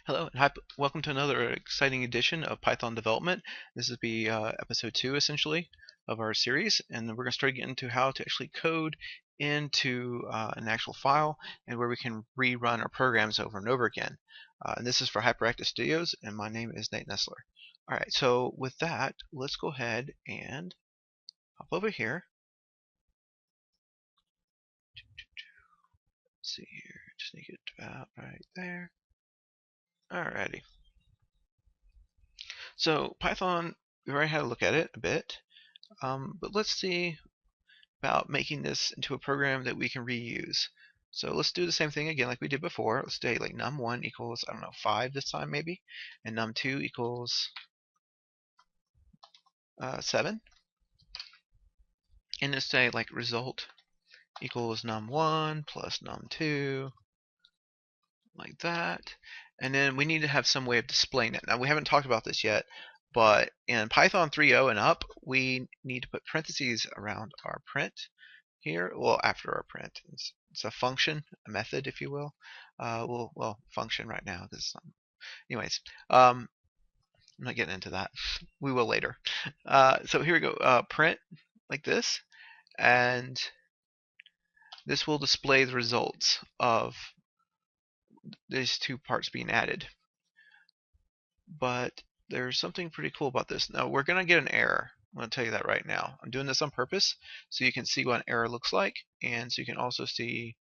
Hello, and hi, welcome to another exciting edition of Python development. This is episode 2, essentially, of our series, and we're going to start getting into how to actually code into an actual file and where we can rerun our programs over and over again. And this is for Hyperactive Studios, and my name is Nate Nestler. All right, so with that, let's go ahead and hop over here. Let's see here, just need to get about right there. Alrighty. So Python, we already had a look at it a bit, but let's see about making this into a program that we can reuse. So let's do the same thing again like we did before. Let's say like num1 equals, I don't know, 5 this time maybe, and num2 equals 7. And let's say like result equals num1 plus num2, like that. And then we need to have some way of displaying it. Now we haven't talked about this yet, but in Python 3.0 and up, we need to put parentheses around our print here. Well, after our print, it's a function, a method, if you will. Well, function right now. Anyways, I'm not getting into that. We will later. So here we go. Print like this, and this will display the results of these two parts being added. But there's something pretty cool about this. Now we're going to get an error. I'm going to tell you that right now. I'm doing this on purpose so you can see what an error looks like, and so you can also see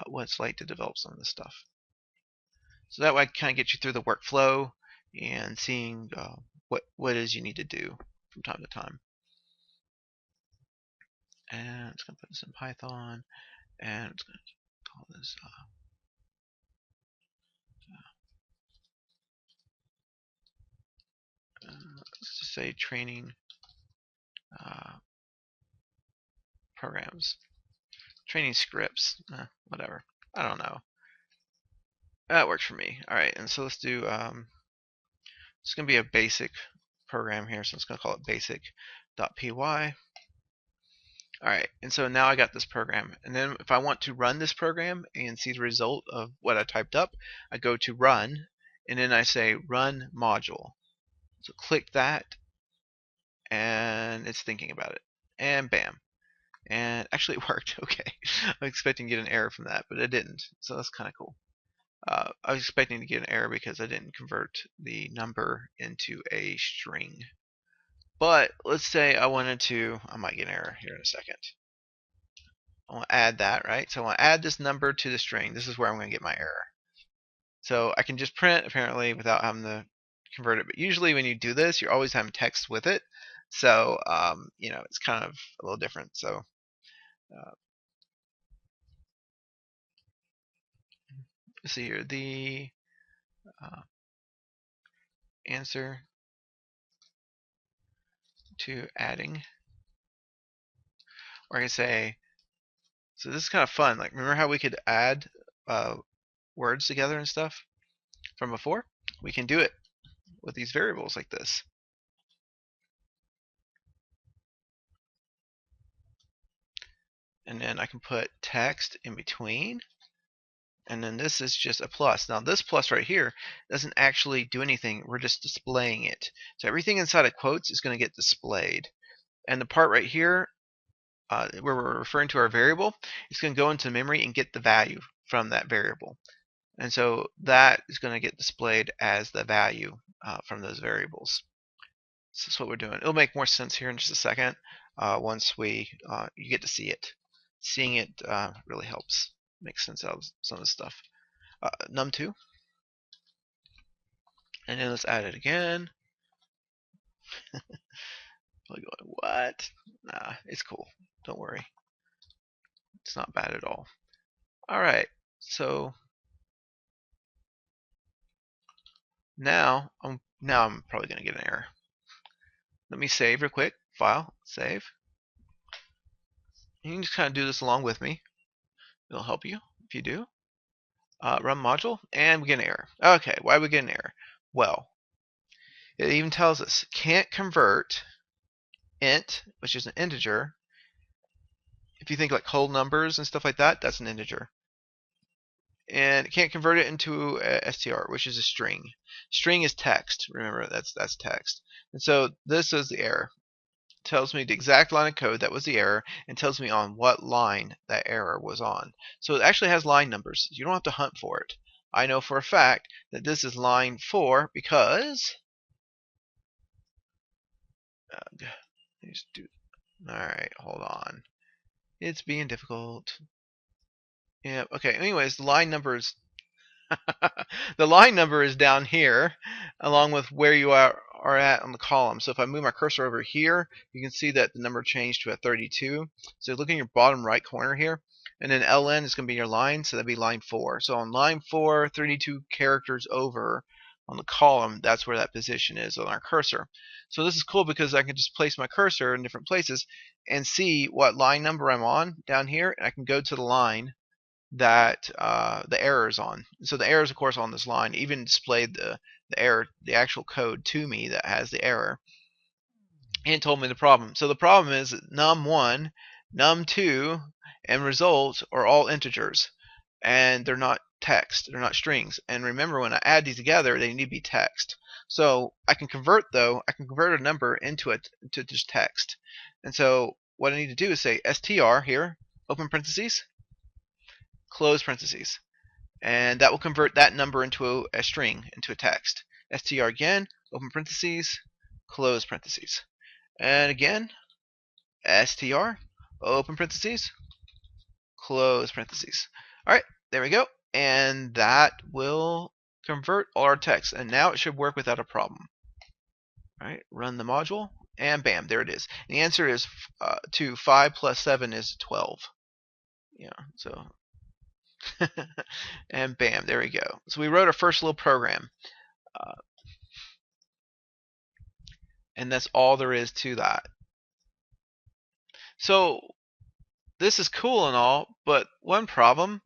what it's like to develop some of this stuff. So that way I kind of get you through the workflow and seeing what it is you need to do from time to time. And it's going to put this in Python, and it's going to call this let's just say training programs, training scripts, whatever. I don't know. That works for me. All right, and so let's do. It's going to be a basic program here, so it's going to call it basic.py. Alright, and so now I got this program. And then if I want to run this program and see the result of what I typed up, I go to run, and then I say run module. So click that, and it's thinking about it. And bam. And actually it worked. Okay. I was expecting to get an error from that, but it didn't. So that's kind of cool. I was expecting to get an error because I didn't convert the number into a string. But let's say I wanted to, I might get an error here in a second. I want to add that, right? So I want to add this number to the string. This is where I'm going to get my error. So I can just print, apparently, without having to convert it. But usually when you do this, you're always having text with it. So, it's kind of a little different. So let's see here. The answer to adding, or I can say, so this is kind of fun. Like, remember how we could add words together and stuff from before? We can do it with these variables like this. And then I can put text in between, and then this is just a plus. Now this plus right here doesn't actually do anything, we're just displaying it. So everything inside of quotes is going to get displayed. And the part right here where we're referring to our variable, it's going to go into memory and get the value from that variable. And so that is going to get displayed as the value from those variables. So that's what we're doing. It'll make more sense here in just a second once you get to see it. Seeing it really helps make sense out of some of the stuff. Num2, and then let's add it again. Probably going, what? Nah, it's cool. Don't worry. It's not bad at all. Alright, so now I'm probably going to get an error. Let me save real quick. File, save. You can just kind of do this along with me. It'll help you if you do. Run module, and we get an error. Okay, why do we get an error? Well, it even tells us can't convert int, which is an integer. If you think like whole numbers and stuff like that, that's an integer. and it can't convert it into a str, which is a string. String is text. Remember, that's text. And so this is the error. It tells me the exact line of code that was the error, and tells me on what line that error was on. So it actually has line numbers. You don't have to hunt for it. I know for a fact that this is line 4 because alright, hold on. It's being difficult. Yeah, okay. Anyways, the line number is the line number is down here, along with where you are at on the column. So if I move my cursor over here, you can see that the number changed to a 32. So look in your bottom right corner here, and then LN is going to be your line, so that'd be line 4. So on line 4, 32 characters over on the column, that's where that position is on our cursor. So this is cool because I can just place my cursor in different places and see what line number I'm on down here, and I can go to the line that the error is on. So the error is of course on this line. Even displayed the error, the actual code to me that has the error, and told me the problem. So the problem is that num1, num2, and result are all integers, and they're not text. They're not strings. And remember, when I add these together, they need to be text. So I can convert a number into just text. And so what I need to do is say str here, open parentheses, close parentheses, and that will convert that number into a string, into a text. str again, open parentheses, close parentheses, and again str, open parentheses, close parentheses. Alright, there we go, and that will convert all our text, and now it should work without a problem. Alright, run the module, and bam, there it is. The answer is 5 plus 7 is 12. Yeah, so and bam, there we go. So we wrote our first little program. And that's all there is to that. So this is cool and all, but one problem,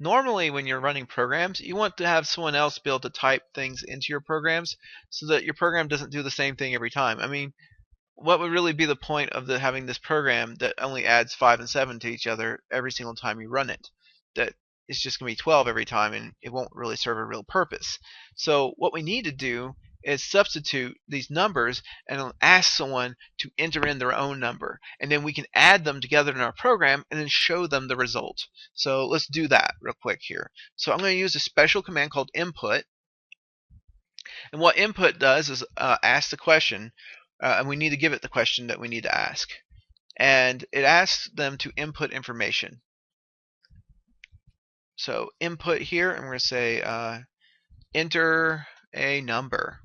normally when you're running programs, you want to have someone else be able to type things into your programs so that your program doesn't do the same thing every time. I mean, what would really be the point of having this program that only adds 5 and 7 to each other every single time you run it? That it's just going to be 12 every time, and it won't really serve a real purpose. So what we need to do is substitute these numbers and ask someone to enter in their own number, and then we can add them together in our program and then show them the result. So let's do that real quick here. So I'm going to use a special command called input, and what input does is ask the question, and we need to give it the question that we need to ask, and it asks them to input information. So input here, and we're going to say enter a number.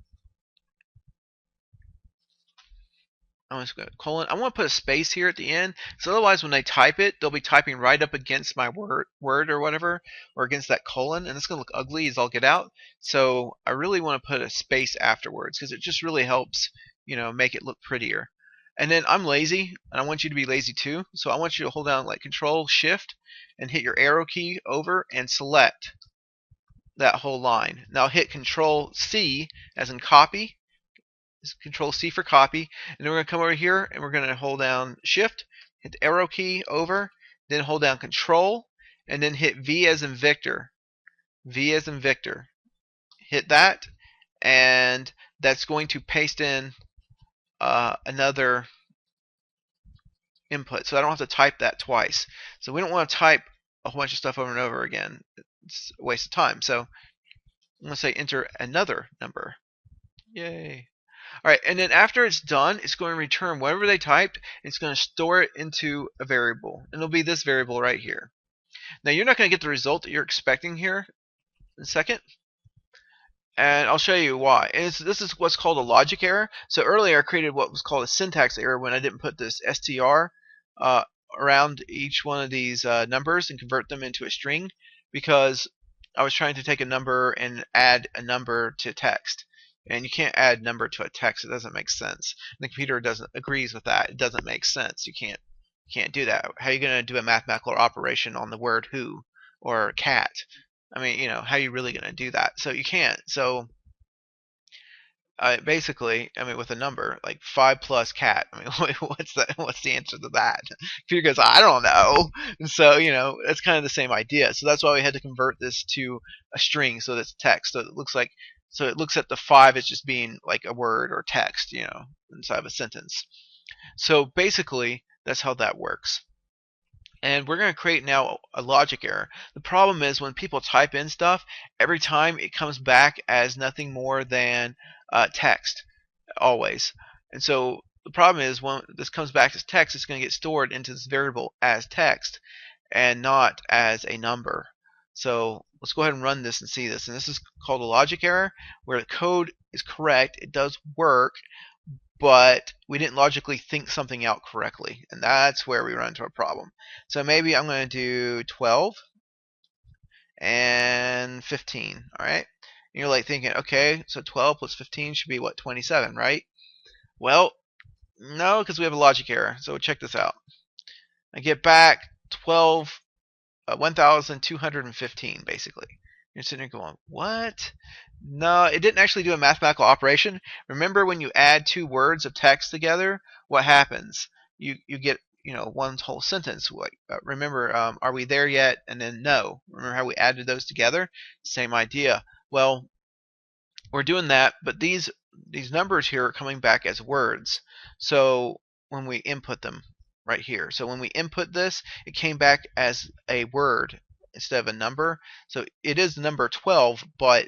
I'm just going to colon. I want to put a space here at the end, so otherwise when they type it, they'll be typing right up against my word or whatever, or against that colon, and it's going to look ugly as all get out. So I really want to put a space afterwards because it just really helps, make it look prettier. And then I'm lazy, and I want you to be lazy too. So I want you to hold down like Control Shift and hit your arrow key over and select that whole line. Now hit Control C as in copy. Control C for copy, and then we're going to come over here and we're going to hold down Shift, hit the arrow key over, then hold down Control, and then hit V as in Victor. V as in Victor. Hit that, and that's going to paste in another input, so I don't have to type that twice. So we don't want to type a whole bunch of stuff over and over again. It's a waste of time. So I'm going to say enter another number. Yay. Alright, and then after it's done, it's going to return whatever they typed. It's going to store it into a variable, and it'll be this variable right here. Now you're not going to get the result that you're expecting here in a second, and I'll show you why. And this is what's called a logic error. So earlier I created what was called a syntax error when I didn't put this str around each one of these numbers and convert them into a string, because I was trying to take a number and add a number to text. And you can't add number to a text. It doesn't make sense. And the computer agrees with that. It doesn't make sense. You can't do that. How are you going to do a mathematical operation on the word who or cat? I mean, how are you really going to do that? So you can't. So Basically, I mean, with a number like 5 plus cat. I mean, what's that? What's the answer to that? Computer goes, I don't know. And so, that's kind of the same idea. So that's why we had to convert this to a string, so that's text. So it looks at the 5 as just being like a word or text, inside of a sentence. So basically, that's how that works. And we're going to create now a logic error. The problem is when people type in stuff, every time it comes back as nothing more than text, always. And so the problem is when this comes back as text, it's going to get stored into this variable as text and not as a number. So let's go ahead and run this and see this. And this is called a logic error, where the code is correct, it does work, but we didn't logically think something out correctly, and that's where we run into a problem. So maybe I'm going to do 12 and 15, all right? And you're like thinking, okay, so 12 plus 15 should be what, 27, right? Well, no, because we have a logic error. So check this out. I get back 1,215, basically. You're sitting there going, what? No, it didn't actually do a mathematical operation. Remember when you add two words of text together, what happens? You get one whole sentence. Remember, are we there yet? And then no. Remember how we added those together? Same idea. Well, we're doing that, but these numbers here are coming back as words. So when we input them right here, so when we input this, it came back as a word instead of a number. So it is the number 12, but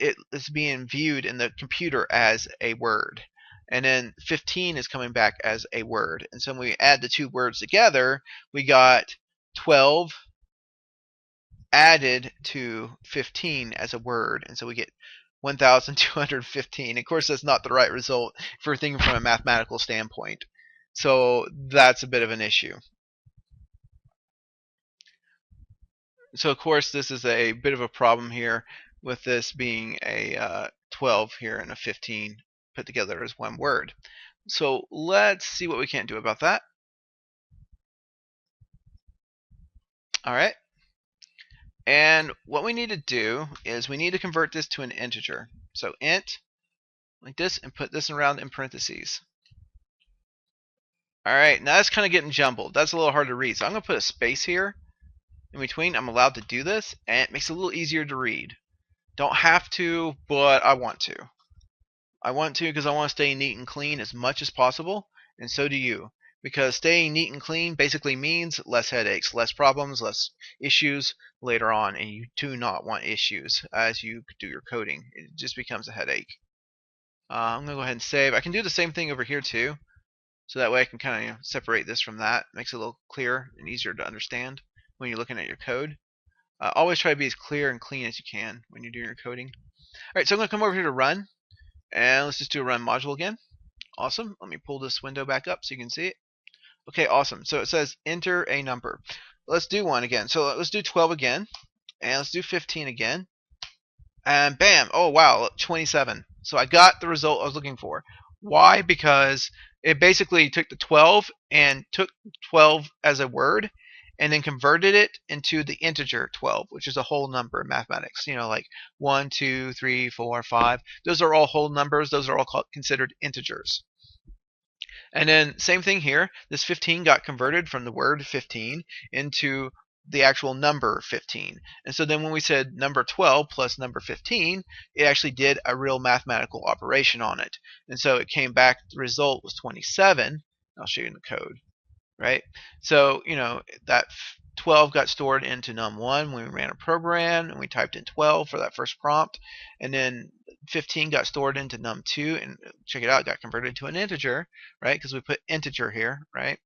it is being viewed in the computer as a word. And then 15 is coming back as a word. And so when we add the two words together, we got 12 added to 15 as a word. And so we get 1,215. Of course, that's not the right result if we're thinking from a mathematical standpoint. So that's a bit of an issue. So of course, this is a bit of a problem here with this being a 12 here and a 15 put together as one word. So let's see what we can do about that. All right. And what we need to do is we need to convert this to an integer. So int, like this, and put this around in parentheses. All right, now that's kind of getting jumbled. That's a little hard to read. So I'm going to put a space here in between. I'm allowed to do this, and it makes it a little easier to read. Don't have to, but I want to. I want to because I want to stay neat and clean as much as possible, and so do you. Because staying neat and clean basically means less headaches, less problems, less issues later on, and you do not want issues as you do your coding. It just becomes a headache. I'm going to go ahead and save. I can do the same thing over here too, so that way I can kind of separate this from that. It makes it a little clearer and easier to understand when you're looking at your code. Always try to be as clear and clean as you can when you're doing your coding. Alright, so I'm going to come over here to run, and let's just do a run module again. Awesome. Let me pull this window back up so you can see it. Okay, awesome. So it says enter a number. Let's do one again. So let's do 12 again, and let's do 15 again. And bam! Oh wow, 27. So I got the result I was looking for. Why? Because it basically took the 12 and took 12 as a word and then converted it into the integer 12, which is a whole number in mathematics. Like 1, 2, 3, 4, 5. Those are all whole numbers. Those are all considered integers. And then same thing here. This 15 got converted from the word 15 into the actual number 15. And so then when we said number 12 plus number 15, it actually did a real mathematical operation on it. And so it came back, the result was 27. I'll show you in the code, right? So, that 12 got stored into num1 when we ran a program, and we typed in 12 for that first prompt. And then 15 got stored into num2, and check it out, it got converted to an integer, right? Because we put integer here, right?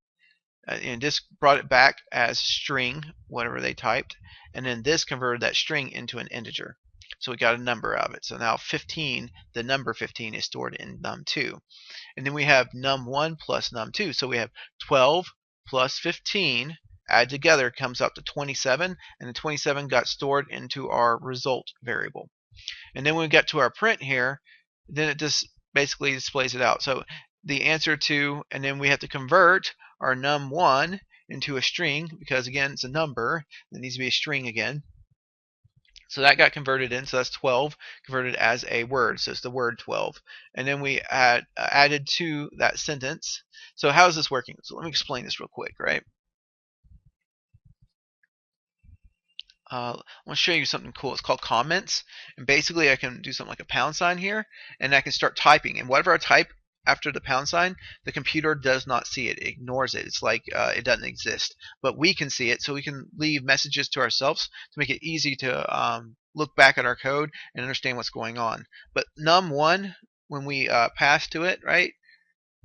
And this brought it back as string, whatever they typed, and then this converted that string into an integer. So we got a number out of it. So now 15, the number 15 is stored in num2. And then we have num1 plus num2. So we have 12 plus 15 added together comes up to 27, and the 27 got stored into our result variable. And then when we get to our print here, then it just basically displays it out. So the answer to, and then we have to convert our num1 into a string, because again it's a number, it needs to be a string again. So that got converted in, so that's 12 converted as a word, so it's the word 12. And then we added to that sentence. So how is this working? So let me explain this real quick, right? I want to show you something cool. It's called comments, and basically I can do something like a pound sign here, and I can start typing. And whatever I type after the pound sign, the computer does not see it. It ignores it. It's like it doesn't exist. But we can see it, so we can leave messages to ourselves to make it easy to look back at our code and understand what's going on. But num1, when we passed to it, right,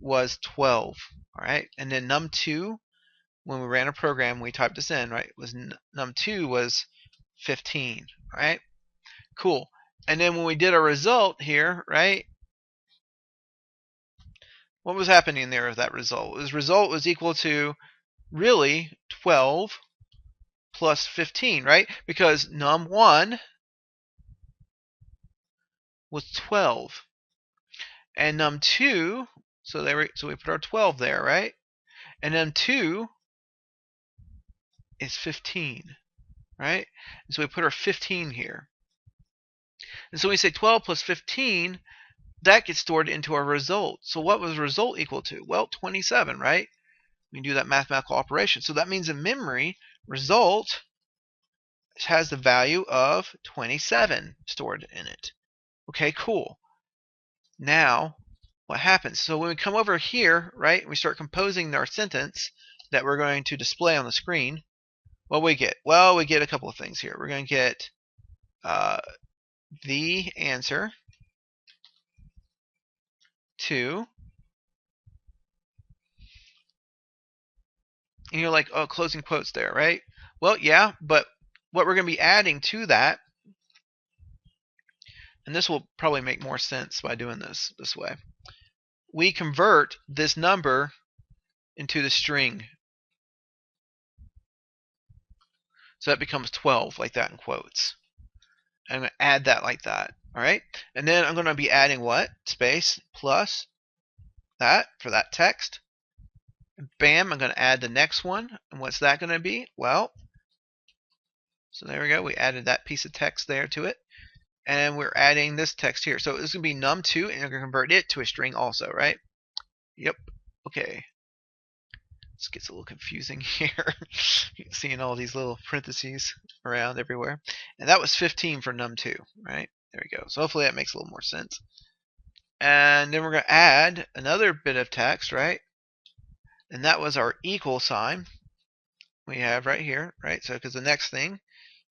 was 12. All right, and then num2, when we ran a program, we typed this in, right, was num2 was 15, right? Cool. And then when we did our result here, right, what was happening there with that result? This result was equal to really 12 plus 15, right? Because num1 was 12, and num2, so we put our 12 there, right? And num2 is 15, right? And so we put our 15 here. And so we say 12 plus 15, that gets stored into our result. So what was the result equal to? Well, 27, right? We can do that mathematical operation. So that means in memory, result has the value of 27 stored in it. Okay, cool. Now, what happens? So when we come over here, right, we start composing our sentence that we're going to display on the screen, what do we get? Well, we get a couple of things here. We're going to get the answer to, and you're like, oh, closing quotes there, right? Well, yeah, but what we're going to be adding to that, and this will probably make more sense by doing this way, we convert this number into the string. So that becomes 12, like that in quotes. I'm going to add that like that, all right? And then I'm going to be adding what? Space plus that for that text. Bam, I'm going to add the next one. And what's that going to be? Well, so there we go. We added that piece of text there to it. And we're adding this text here. So this is going to be num2, and you're going to convert it to a string also, right? Yep. Okay. This gets a little confusing here. Seeing all these little parentheses around everywhere. And that was 15 for num2, right? There we go. So hopefully that makes a little more sense. And then we're going to add another bit of text, right? And that was our equal sign we have right here, right? So because the next thing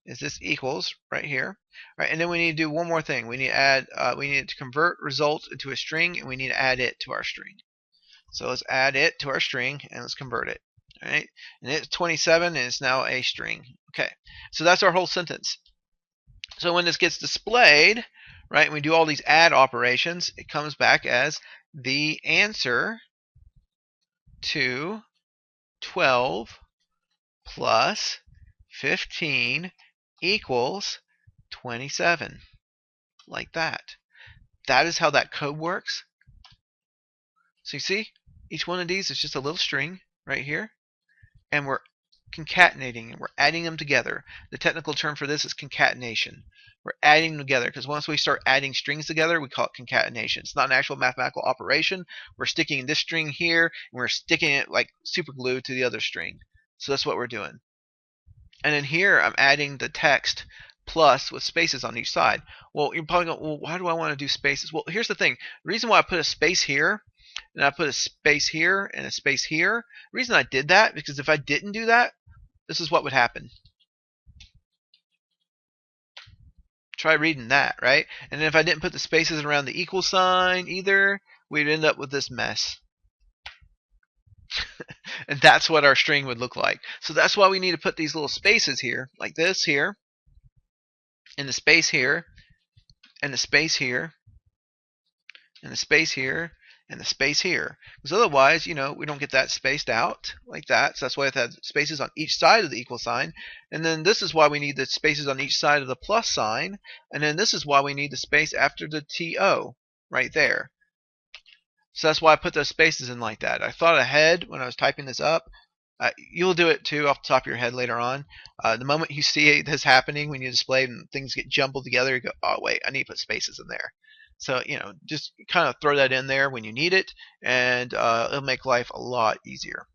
is this equals right here, right? And then we need to do one more thing. We need to add. We need to convert result into a string, and we need to add it to our string. So let's add it to our string, and let's convert it. All right, and it's 27, and it's now a string. Okay, so that's our whole sentence. So when this gets displayed, right, and we do all these add operations, it comes back as the answer to 12 plus 15 equals 27, like that. That is how that code works. So you see, each one of these is just a little string right here, and we're concatenating and we're adding them together. The technical term for this is concatenation. We're adding them together because once we start adding strings together, we call it concatenation. It's not an actual mathematical operation. We're sticking this string here, and we're sticking it like super glue to the other string. So that's what we're doing. And then here I'm adding the text plus with spaces on each side. Well, you're probably going, well, why do I want to do spaces? Well, here's the thing. The reason why I put a space here, and I put a space here and a space here, the reason I did that, because if I didn't do that, this is what would happen. Try reading that, right? And then if I didn't put the spaces around the equal sign either, we'd end up with this mess. And that's what our string would look like. So that's why we need to put these little spaces here, like this here, and the space here, and the space here, and the space here, and the space here. Because otherwise, you know, we don't get that spaced out like that. So that's why it has spaces on each side of the equal sign. And then this is why we need the spaces on each side of the plus sign. And then this is why we need the space after the TO right there. So that's why I put those spaces in like that. I thought ahead when I was typing this up. You'll do it too off the top of your head later on. The moment you see this happening when you display and things get jumbled together, you go, oh wait, I need to put spaces in there. So just kind of throw that in there when you need it, and it'll make life a lot easier.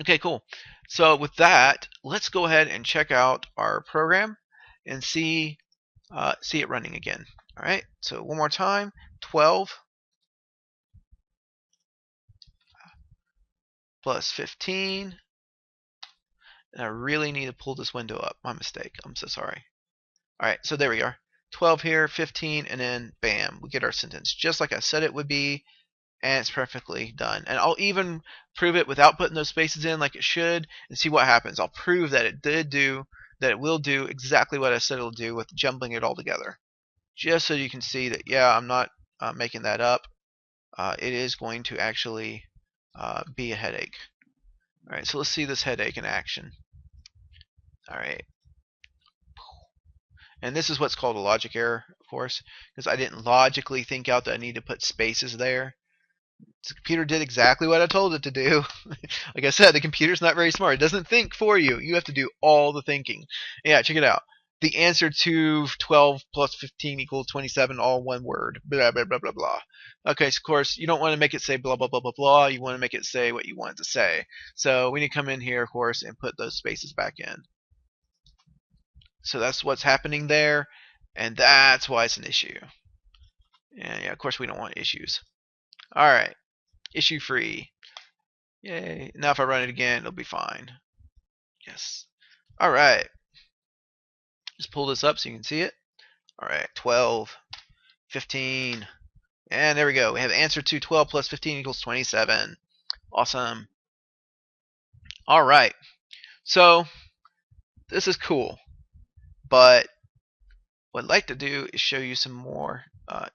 Okay, cool. So with that, let's go ahead and check out our program and see it running again. All right. So one more time, 12 plus 15. And I really need to pull this window up. My mistake. I'm so sorry. All right, so there we are. 12 here, 15, and then bam, we get our sentence just like I said it would be, and it's perfectly done. And I'll even prove it without putting those spaces in like it should and see what happens. I'll prove that it will do exactly what I said it'll do with jumbling it all together. Just so you can see that, yeah, I'm not making that up. It is going to actually be a headache. All right, so let's see this headache in action. All right. And this is what's called a logic error, of course, because I didn't logically think out that I need to put spaces there. The computer did exactly what I told it to do. Like I said, the computer's not very smart. It doesn't think for you. You have to do all the thinking. Yeah, check it out. The answer to 12 plus 15 equals 27, all one word. Blah, blah, blah, blah, blah. Okay, so of course, you don't want to make it say blah, blah, blah, blah, blah. You want to make it say what you want it to say. So we need to come in here, of course, and put those spaces back in. So that's what's happening there, and that's why it's an issue. And yeah, of course, we don't want issues. All right, issue free. Yay. Now if I run it again, it'll be fine. Yes. All right. Just pull this up so you can see it. All right, 12, 15, and there we go. We have answer to 12 plus 15 equals 27. Awesome. All right. So this is cool, but what I'd like to do is show you some more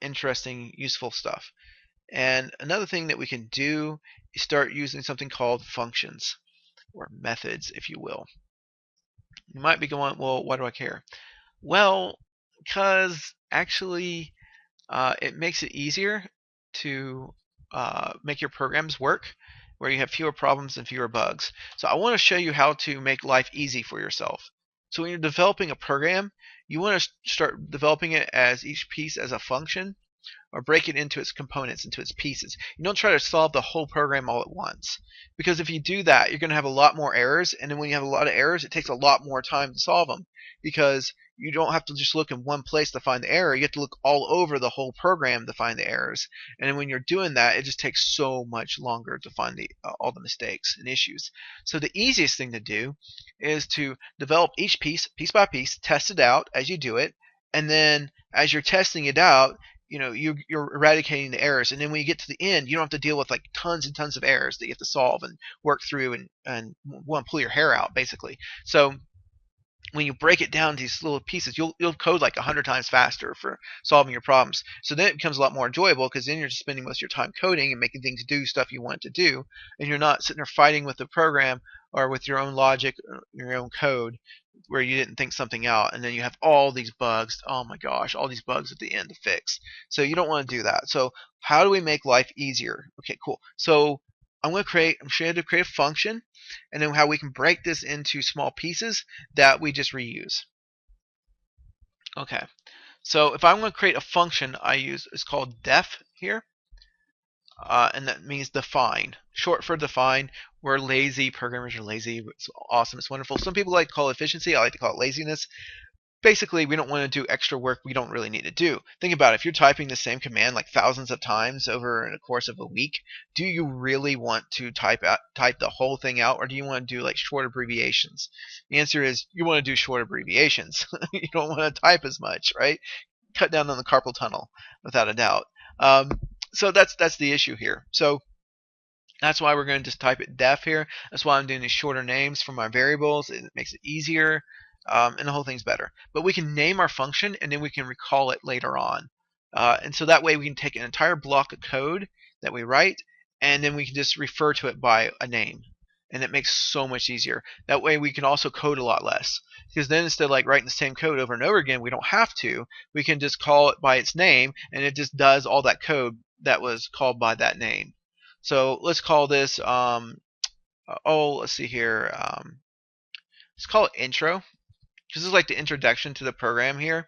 interesting, useful stuff. And another thing that we can do is start using something called functions, or methods, if you will. You might be going, well, why do I care? Well, because actually it makes it easier to make your programs work, where you have fewer problems and fewer bugs. So I want to show you how to make life easy for yourself. So when you're developing a program, you want to start developing it as each piece as a function, or break it into its components, into its pieces. You don't try to solve the whole program all at once, because if you do that, you're going to have a lot more errors, and then when you have a lot of errors, it takes a lot more time to solve them, because you don't have to just look in one place to find the error. You have to look all over the whole program to find the errors, and then when you're doing that, it just takes so much longer to find all the mistakes and issues. So the easiest thing to do is to develop each piece by piece, test it out as you do it, and then as you're testing it out, you're eradicating the errors, and then when you get to the end, you don't have to deal with like tons and tons of errors that you have to solve and work through and want to pull your hair out, basically. So when you break it down to these little pieces, you'll code like 100 times faster for solving your problems. So then it becomes a lot more enjoyable, because then you're just spending most of your time coding and making things do stuff you want it to do, and you're not sitting there fighting with the program or with your own logic, or your own code, where you didn't think something out, and then you have all these bugs. Oh my gosh, all these bugs at the end to fix. So you don't want to do that. So how do we make life easier? Okay, cool. So I'm going to create a function, and then how we can break this into small pieces that we just reuse. Okay, so if I'm going to create a function, it's called def here, and that means define, short for define. We're lazy. Programmers are lazy. It's awesome. It's wonderful. Some people like to call it efficiency. I like to call it laziness. Basically, we don't want to do extra work we don't really need to do. Think about it. If you're typing the same command like thousands of times over the course of a week, do you really want to type the whole thing out, or do you want to do like short abbreviations? The answer is you want to do short abbreviations. You don't want to type as much, right? Cut down on the carpal tunnel, without a doubt. So that's the issue here. So that's why we're going to just type it def here. That's why I'm doing these shorter names for my variables. It makes it easier. And the whole thing's better. But we can name our function, and then we can recall it later on. And so that way we can take an entire block of code that we write, and then we can just refer to it by a name. And it makes so much easier. That way we can also code a lot less. Because then instead of like writing the same code over and over again, we don't have to. We can just call it by its name, and it just does all that code that was called by that name. So let's call this let's see here. Let's call it intro, because this is like the introduction to the program here.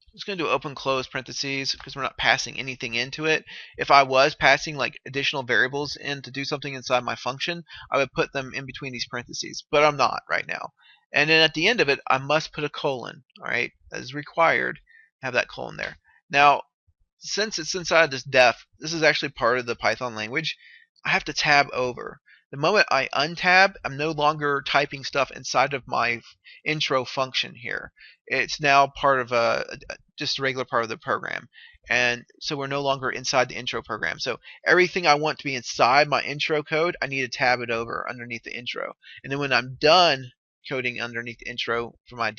I'm just going to do open close parentheses because we're not passing anything into it. If I was passing like additional variables in to do something inside my function, I would put them in between these parentheses, but I'm not right now. And then at the end of it, I must put a colon, all right, as required, have that colon there. Now, since it's inside this def, this is actually part of the Python language, I have to tab over. The moment I untab, I'm no longer typing stuff inside of my intro function here. It's now part of just a regular part of the program. And so we're no longer inside the intro program. So everything I want to be inside my intro code, I need to tab it over underneath the intro. And then when I'm done coding underneath the intro for my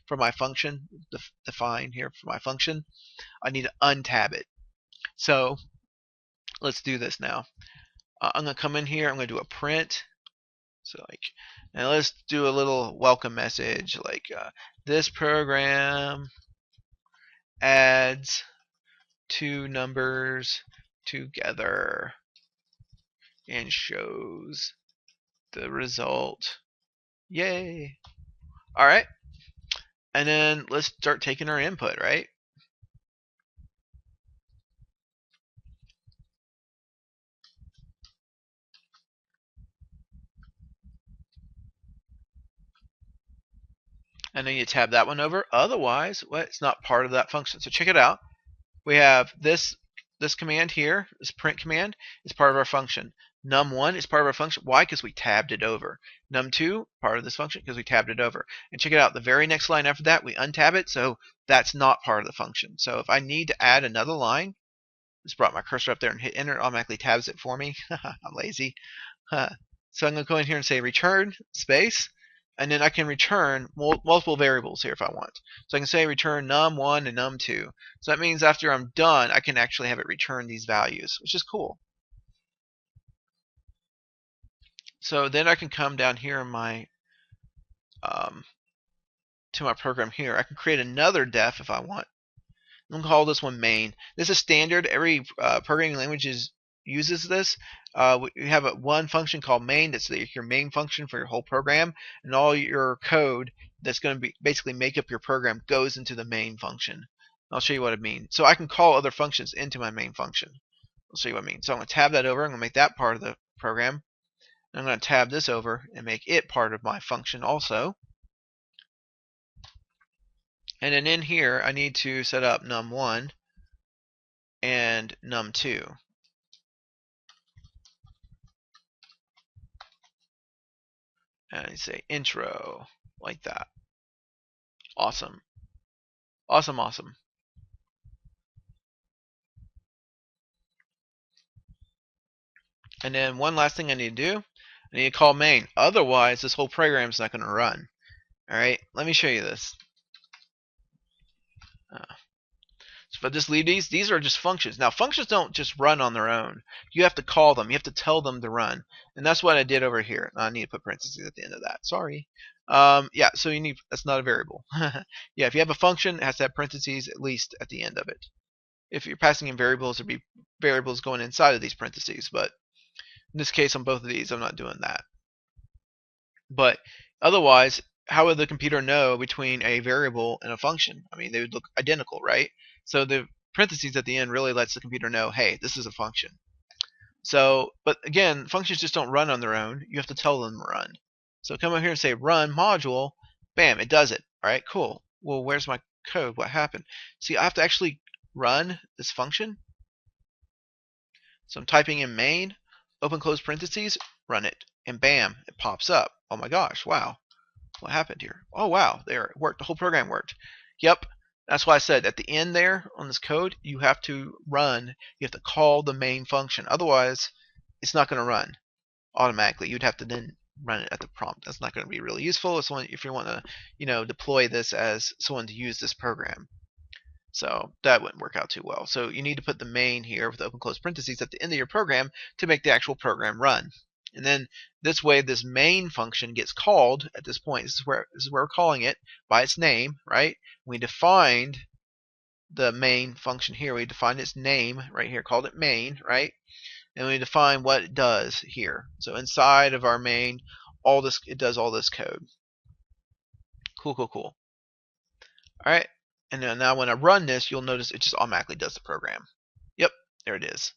for my function, define here for my function, I need to untab it. So let's do this now. I'm going to come in here. I'm going to do a print. So and let's do a little welcome message like this program adds two numbers together and shows the result. Yay! All right. And then let's start taking our input, right? And then you tab that one over. Otherwise, well, it's not part of that function. So check it out. We have this command here, this print command, is part of our function. Num1 is part of our function. Why? Because we tabbed it over. Num2, part of this function, because we tabbed it over. And check it out. The very next line after that, we untab it, so that's not part of the function. So if I need to add another line, just brought my cursor up there and hit enter, it automatically tabs it for me. I'm lazy. So I'm going to go in here and say return space, and then I can return multiple variables here if I want. So I can say return num1 and num2. So that means after I'm done, I can actually have it return these values, which is cool. So then I can come down here in my to my program here. I can create another def if I want. I'm going to call this one main. This is standard. Every programming language uses this. We have one function called main. That's your main function for your whole program, and all your code that's going to be basically make up your program goes into the main function. I'll show you what I mean. So I can call other functions into my main function. I'll show you what I mean. So I'm going to tab that over. I'm going to make that part of the program. And I'm going to tab this over and make it part of my function also. And then in here, I need to set up num1 and num2. And I say intro, like that. Awesome. Awesome, awesome. And then one last thing I need to do, I need to call main. Otherwise, this whole program is not going to run. Alright, let me show you this. So if I just leave these are just functions. Now, functions don't just run on their own. You have to call them. You have to tell them to run. And that's what I did over here. I need to put parentheses at the end of that. Sorry. Yeah, so you need, that's not a variable. Yeah, if you have a function, it has to have parentheses at least at the end of it. If you're passing in variables, there'd be variables going inside of these parentheses. But in this case, on both of these, I'm not doing that. But otherwise, how would the computer know between a variable and a function? I mean, they would look identical, right? So the parentheses at the end really lets the computer know, hey, this is a function. So, but again, functions just don't run on their own. You have to tell them to run. So come over here and say run module. Bam, it does it. All right, cool. Well, where's my code? What happened? See, I have to actually run this function. So I'm typing in main, open close parentheses, run it, and bam, it pops up. Oh my gosh, wow. What happened here? Oh wow, there, it worked. The whole program worked. Yep, that's why I said at the end there on this code, you have to run, you have to call the main function. Otherwise, it's not going to run automatically. You'd have to then run it at the prompt. That's not going to be really useful if you want to, deploy this as someone to use this program. So that wouldn't work out too well. So you need to put the main here with open close parentheses at the end of your program to make the actual program run. And then this way, this main function gets called at this point. This is where we're calling it by its name, right? We defined the main function here. We defined its name right here, called it main, right? and we define what it does here. So inside of our main, all this, it does all this code. Cool, cool, cool. All right, and then now when I run this, you'll notice it just automatically does the program. Yep, there it is.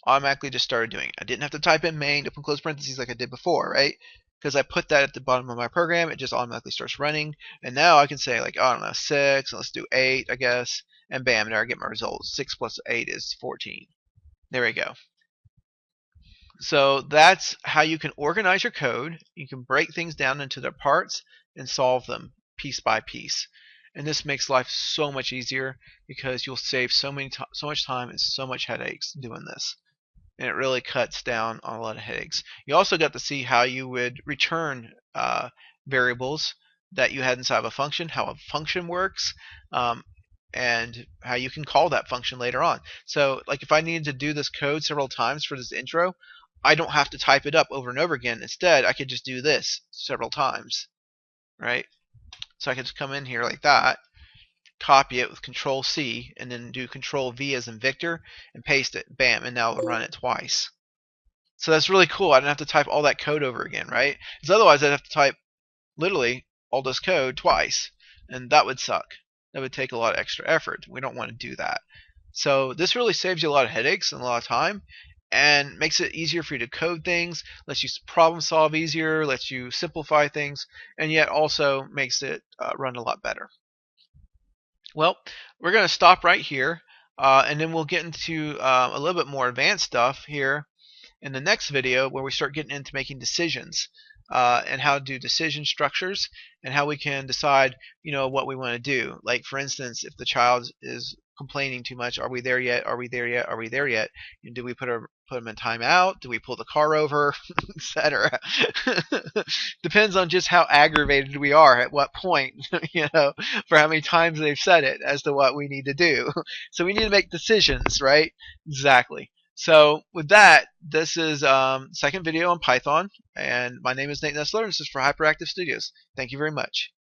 Automatically just started doing it. I didn't have to type in main, open close parentheses like I did before, right? Because I put that at the bottom of my program, it just automatically starts running. And now I can say, like, I don't know, 6, and let's do 8, I guess. And bam, there I get my results. 6 plus 8 is 14. There we go. So that's how you can organize your code. You can break things down into their parts and solve them piece by piece. And this makes life so much easier because you'll save so much time and so much headaches doing this. And it really cuts down on a lot of headaches. You also got to see how you would return variables that you had inside of a function, how a function works, and how you can call that function later on. So, like, if I needed to do this code several times for this intro, I don't have to type it up over and over again. Instead, I could just do this several times, right? So I could just come in here like that, copy it with Control C, and then do Control V as in Victor, and paste it. Bam, and now it'll run it twice. So that's really cool. I don't have to type all that code over again, right? Because otherwise I'd have to type literally all this code twice, and that would suck. That would take a lot of extra effort. We don't want to do that. So this really saves you a lot of headaches and a lot of time, and makes it easier for you to code things, lets you problem solve easier, lets you simplify things, and yet also makes it run a lot better. Well, we're going to stop right here, and then we'll get into a little bit more advanced stuff here in the next video, where we start getting into making decisions and how to do decision structures, and how we can decide, what we want to do. Like, for instance, if the child is complaining too much, are we there yet? Are we there yet? Are we there yet? Do we put them in timeout? Do we pull the car over, etc.? Depends on just how aggravated we are at what point, for how many times they've said it as to what we need to do. So we need to make decisions, right? Exactly. So with that, this is second video on Python, and my name is Nate Nestler, and this is for Hyperactive Studios. Thank you very much.